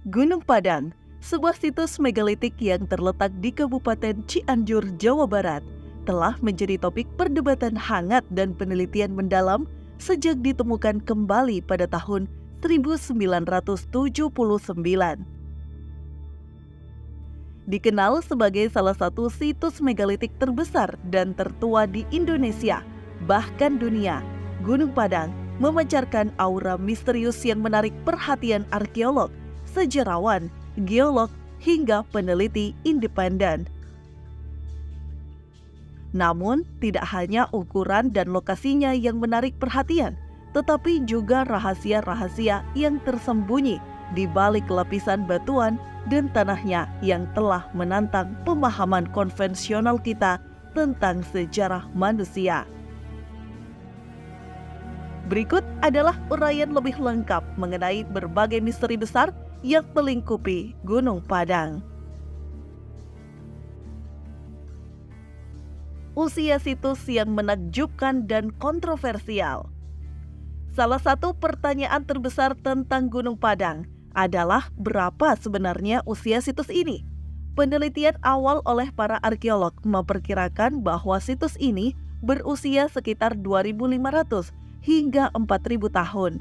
Gunung Padang, sebuah situs megalitik yang terletak di Kabupaten Cianjur, Jawa Barat, telah menjadi topik perdebatan hangat dan penelitian mendalam sejak ditemukan kembali pada tahun 1979. Dikenal sebagai salah satu situs megalitik terbesar dan tertua di Indonesia, bahkan dunia, Gunung Padang memancarkan aura misterius yang menarik perhatian arkeolog, sejarawan, geolog, hingga peneliti independen. Namun, tidak hanya ukuran dan lokasinya yang menarik perhatian, tetapi juga rahasia-rahasia yang tersembunyi di balik lapisan batuan dan tanahnya yang telah menantang pemahaman konvensional kita tentang sejarah manusia. Berikut adalah uraian lebih lengkap mengenai berbagai misteri besar yang melingkupi Gunung Padang. Usia situs yang menakjubkan dan kontroversial. Salah satu pertanyaan terbesar tentang Gunung Padang adalah berapa sebenarnya usia situs ini. Penelitian awal oleh para arkeolog memperkirakan bahwa situs ini berusia sekitar 2.500 hingga 4.000 tahun,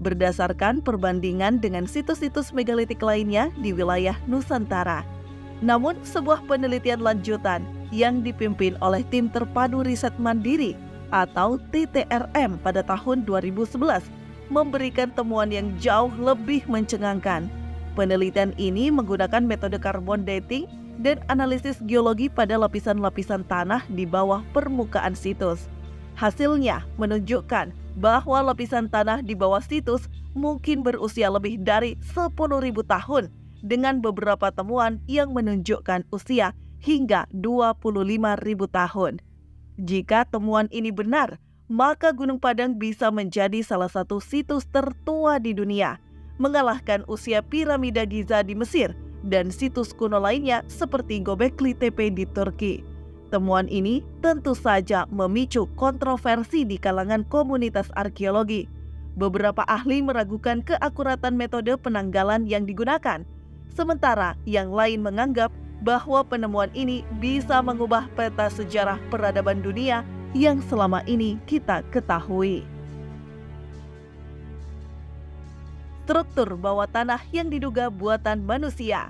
berdasarkan perbandingan dengan situs-situs megalitik lainnya di wilayah Nusantara. Namun, sebuah penelitian lanjutan yang dipimpin oleh Tim Terpadu Riset Mandiri atau TTRM pada tahun 2011 memberikan temuan yang jauh lebih mencengangkan. Penelitian ini menggunakan metode carbon dating dan analisis geologi pada lapisan-lapisan tanah di bawah permukaan situs. Hasilnya menunjukkan bahwa lapisan tanah di bawah situs mungkin berusia lebih dari 10.000 tahun dengan beberapa temuan yang menunjukkan usia hingga 25.000 tahun. Jika temuan ini benar, maka Gunung Padang bisa menjadi salah satu situs tertua di dunia, mengalahkan usia piramida Giza di Mesir dan situs kuno lainnya seperti Göbekli Tepe di Turki. Temuan ini tentu saja memicu kontroversi di kalangan komunitas arkeologi. Beberapa ahli meragukan keakuratan metode penanggalan yang digunakan, sementara yang lain menganggap bahwa penemuan ini bisa mengubah peta sejarah peradaban dunia yang selama ini kita ketahui. Struktur bawah tanah yang diduga buatan manusia.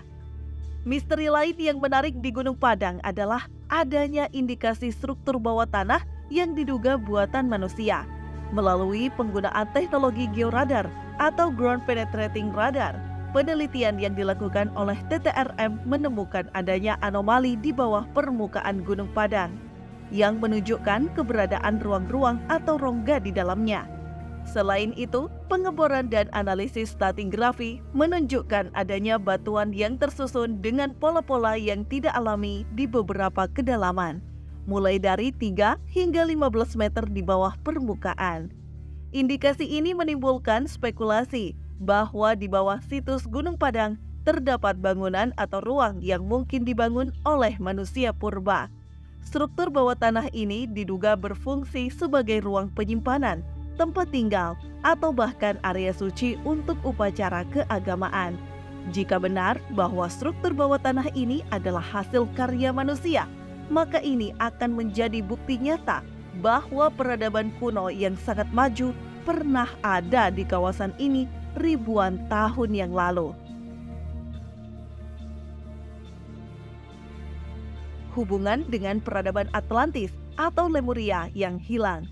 Misteri lain yang menarik di Gunung Padang adalah adanya indikasi struktur bawah tanah yang diduga buatan manusia melalui penggunaan teknologi georadar atau ground penetrating radar. Penelitian yang dilakukan oleh TTRM menemukan adanya anomali di bawah permukaan Gunung Padang yang menunjukkan keberadaan ruang-ruang atau rongga di dalamnya. Selain itu, pengeboran dan analisis stratigrafi menunjukkan adanya batuan yang tersusun dengan pola-pola yang tidak alami di beberapa kedalaman, mulai dari 3 hingga 15 meter di bawah permukaan. Indikasi ini menimbulkan spekulasi bahwa di bawah situs Gunung Padang terdapat bangunan atau ruang yang mungkin dibangun oleh manusia purba. Struktur bawah tanah ini diduga berfungsi sebagai ruang penyimpanan, tempat tinggal, atau bahkan area suci untuk upacara keagamaan. Jika benar bahwa struktur bawah tanah ini adalah hasil karya manusia, maka ini akan menjadi bukti nyata bahwa peradaban kuno yang sangat maju pernah ada di kawasan ini ribuan tahun yang lalu. Hubungan dengan peradaban Atlantis atau Lemuria yang hilang.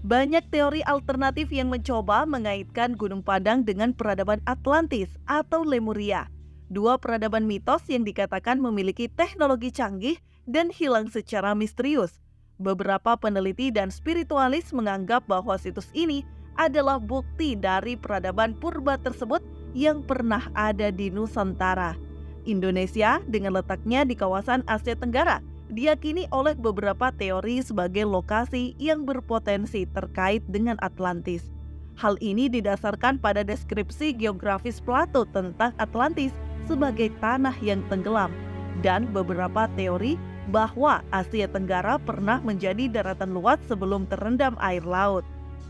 Banyak teori alternatif yang mencoba mengaitkan Gunung Padang dengan peradaban Atlantis atau Lemuria, dua peradaban mitos yang dikatakan memiliki teknologi canggih dan hilang secara misterius. Beberapa peneliti dan spiritualis menganggap bahwa situs ini adalah bukti dari peradaban purba tersebut yang pernah ada di Nusantara. Indonesia dengan letaknya di kawasan Asia Tenggara diyakini oleh beberapa teori sebagai lokasi yang berpotensi terkait dengan Atlantis. Hal ini didasarkan pada deskripsi geografis Plato tentang Atlantis sebagai tanah yang tenggelam dan beberapa teori bahwa Asia Tenggara pernah menjadi daratan luas sebelum terendam air laut.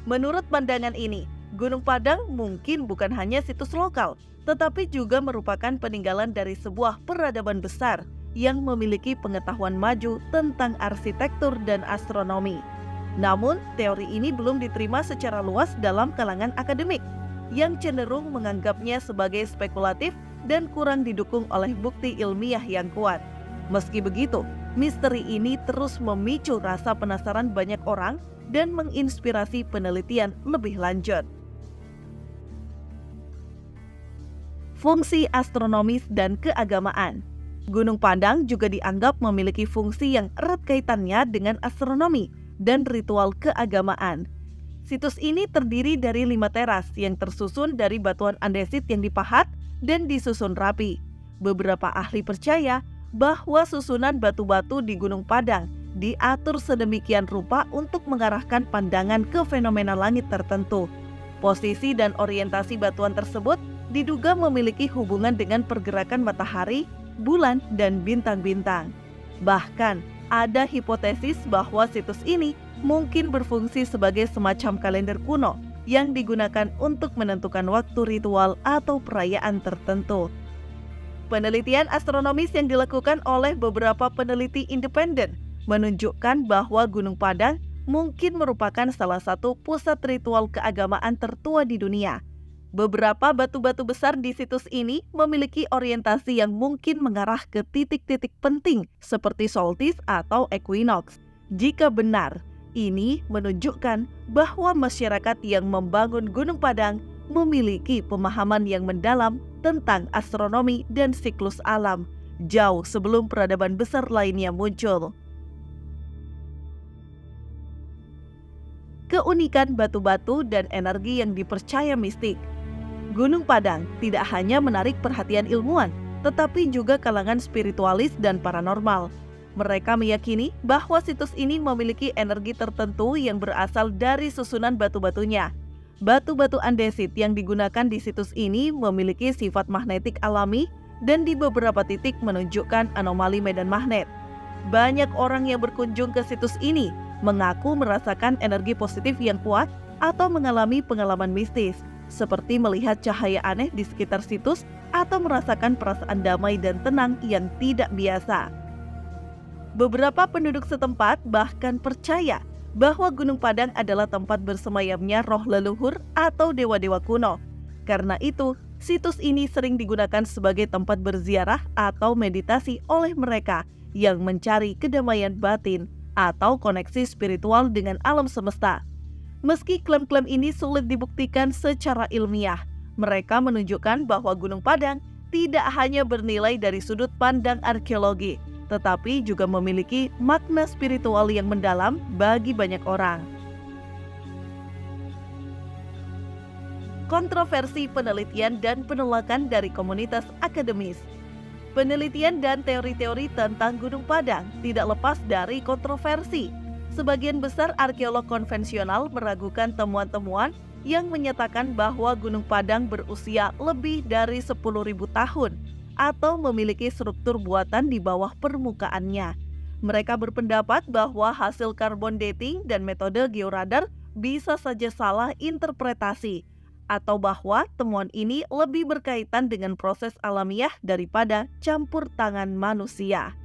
Menurut pandangan ini, Gunung Padang mungkin bukan hanya situs lokal, tetapi juga merupakan peninggalan dari sebuah peradaban besar yang memiliki pengetahuan maju tentang arsitektur dan astronomi. Namun, teori ini belum diterima secara luas dalam kalangan akademik, yang cenderung menganggapnya sebagai spekulatif dan kurang didukung oleh bukti ilmiah yang kuat. Meski begitu, misteri ini terus memicu rasa penasaran banyak orang dan menginspirasi penelitian lebih lanjut. Fungsi astronomis dan keagamaan. Gunung Padang juga dianggap memiliki fungsi yang erat kaitannya dengan astronomi dan ritual keagamaan. Situs ini terdiri dari 5 teras yang tersusun dari batuan andesit yang dipahat dan disusun rapi. Beberapa ahli percaya bahwa susunan batu-batu di Gunung Padang diatur sedemikian rupa untuk mengarahkan pandangan ke fenomena langit tertentu. Posisi dan orientasi batuan tersebut diduga memiliki hubungan dengan pergerakan matahari, bulan, dan bintang-bintang. Bahkan, ada hipotesis bahwa situs ini mungkin berfungsi sebagai semacam kalender kuno yang digunakan untuk menentukan waktu ritual atau perayaan tertentu. Penelitian astronomis yang dilakukan oleh beberapa peneliti independen menunjukkan bahwa Gunung Padang mungkin merupakan salah satu pusat ritual keagamaan tertua di dunia. Beberapa batu-batu besar di situs ini memiliki orientasi yang mungkin mengarah ke titik-titik penting seperti solstice atau equinox. Jika benar, ini menunjukkan bahwa masyarakat yang membangun Gunung Padang memiliki pemahaman yang mendalam tentang astronomi dan siklus alam, jauh sebelum peradaban besar lainnya muncul. Keunikan batu-batu dan energi yang dipercaya mistik. Gunung Padang tidak hanya menarik perhatian ilmuwan, tetapi juga kalangan spiritualis dan paranormal. Mereka meyakini bahwa situs ini memiliki energi tertentu yang berasal dari susunan batu-batunya. Batu-batu andesit yang digunakan di situs ini memiliki sifat magnetik alami dan di beberapa titik menunjukkan anomali medan magnet. Banyak orang yang berkunjung ke situs ini mengaku merasakan energi positif yang kuat atau mengalami pengalaman mistis, seperti melihat cahaya aneh di sekitar situs atau merasakan perasaan damai dan tenang yang tidak biasa. Beberapa penduduk setempat bahkan percaya bahwa Gunung Padang adalah tempat bersemayamnya roh leluhur atau dewa-dewa kuno. Karena itu, situs ini sering digunakan sebagai tempat berziarah atau meditasi oleh mereka yang mencari kedamaian batin atau koneksi spiritual dengan alam semesta. Meski klaim-klaim ini sulit dibuktikan secara ilmiah, mereka menunjukkan bahwa Gunung Padang tidak hanya bernilai dari sudut pandang arkeologi, tetapi juga memiliki makna spiritual yang mendalam bagi banyak orang. Kontroversi penelitian dan penolakan dari komunitas akademis. Penelitian dan teori-teori tentang Gunung Padang tidak lepas dari kontroversi. Sebagian besar arkeolog konvensional meragukan temuan-temuan yang menyatakan bahwa Gunung Padang berusia lebih dari 10.000 tahun atau memiliki struktur buatan di bawah permukaannya. Mereka berpendapat bahwa hasil carbon dating dan metode georadar bisa saja salah interpretasi, atau bahwa temuan ini lebih berkaitan dengan proses alamiah daripada campur tangan manusia.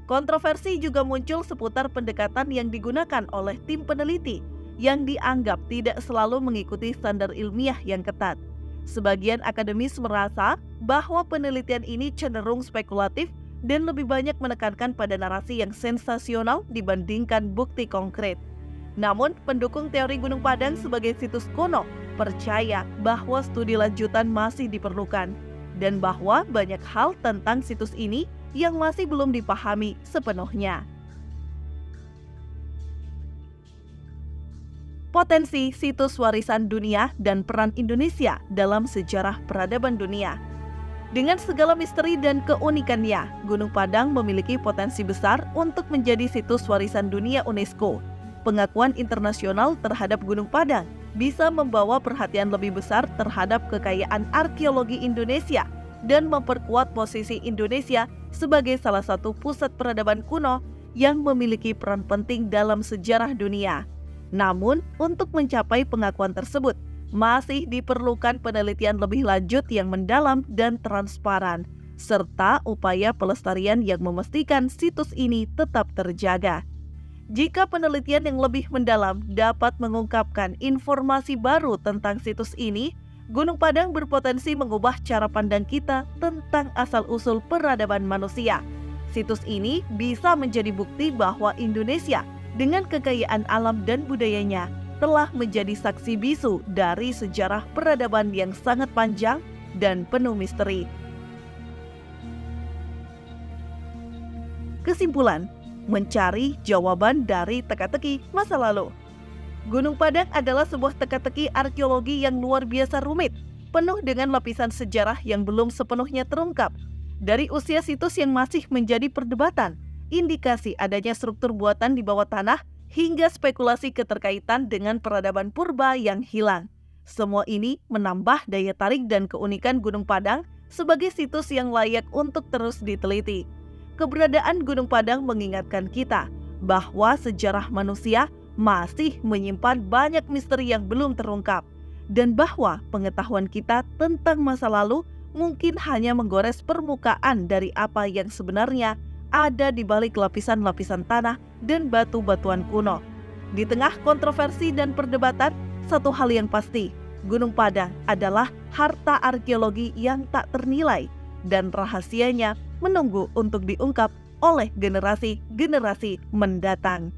Kontroversi juga muncul seputar pendekatan yang digunakan oleh tim peneliti yang dianggap tidak selalu mengikuti standar ilmiah yang ketat. Sebagian akademis merasa bahwa penelitian ini cenderung spekulatif dan lebih banyak menekankan pada narasi yang sensasional dibandingkan bukti konkret. Namun, pendukung teori Gunung Padang sebagai situs kuno percaya bahwa studi lanjutan masih diperlukan dan bahwa banyak hal tentang situs ini yang masih belum dipahami sepenuhnya. Potensi situs warisan dunia dan peran Indonesia dalam sejarah peradaban dunia. Dengan segala misteri dan keunikannya, Gunung Padang memiliki potensi besar untuk menjadi situs warisan dunia UNESCO. Pengakuan internasional terhadap Gunung Padang bisa membawa perhatian lebih besar terhadap kekayaan arkeologi Indonesia dan memperkuat posisi Indonesia sebagai salah satu pusat peradaban kuno yang memiliki peran penting dalam sejarah dunia. Namun, untuk mencapai pengakuan tersebut, masih diperlukan penelitian lebih lanjut yang mendalam dan transparan, serta upaya pelestarian yang memastikan situs ini tetap terjaga. Jika penelitian yang lebih mendalam dapat mengungkapkan informasi baru tentang situs ini, Gunung Padang berpotensi mengubah cara pandang kita tentang asal-usul peradaban manusia. Situs ini bisa menjadi bukti bahwa Indonesia dengan kekayaan alam dan budayanya telah menjadi saksi bisu dari sejarah peradaban yang sangat panjang dan penuh misteri. Kesimpulan, mencari jawaban dari teka-teki masa lalu. Gunung Padang adalah sebuah teka-teki arkeologi yang luar biasa rumit, penuh dengan lapisan sejarah yang belum sepenuhnya terungkap. Dari usia situs yang masih menjadi perdebatan, indikasi adanya struktur buatan di bawah tanah, hingga spekulasi keterkaitan dengan peradaban purba yang hilang. Semua ini menambah daya tarik dan keunikan Gunung Padang sebagai situs yang layak untuk terus diteliti. Keberadaan Gunung Padang mengingatkan kita bahwa sejarah manusia masih menyimpan banyak misteri yang belum terungkap, dan bahwa pengetahuan kita tentang masa lalu mungkin hanya menggores permukaan dari apa yang sebenarnya ada di balik lapisan-lapisan tanah dan batu-batuan kuno. Di tengah kontroversi dan perdebatan, satu hal yang pasti, Gunung Padang adalah harta arkeologi yang tak ternilai, dan rahasianya menunggu untuk diungkap oleh generasi-generasi mendatang.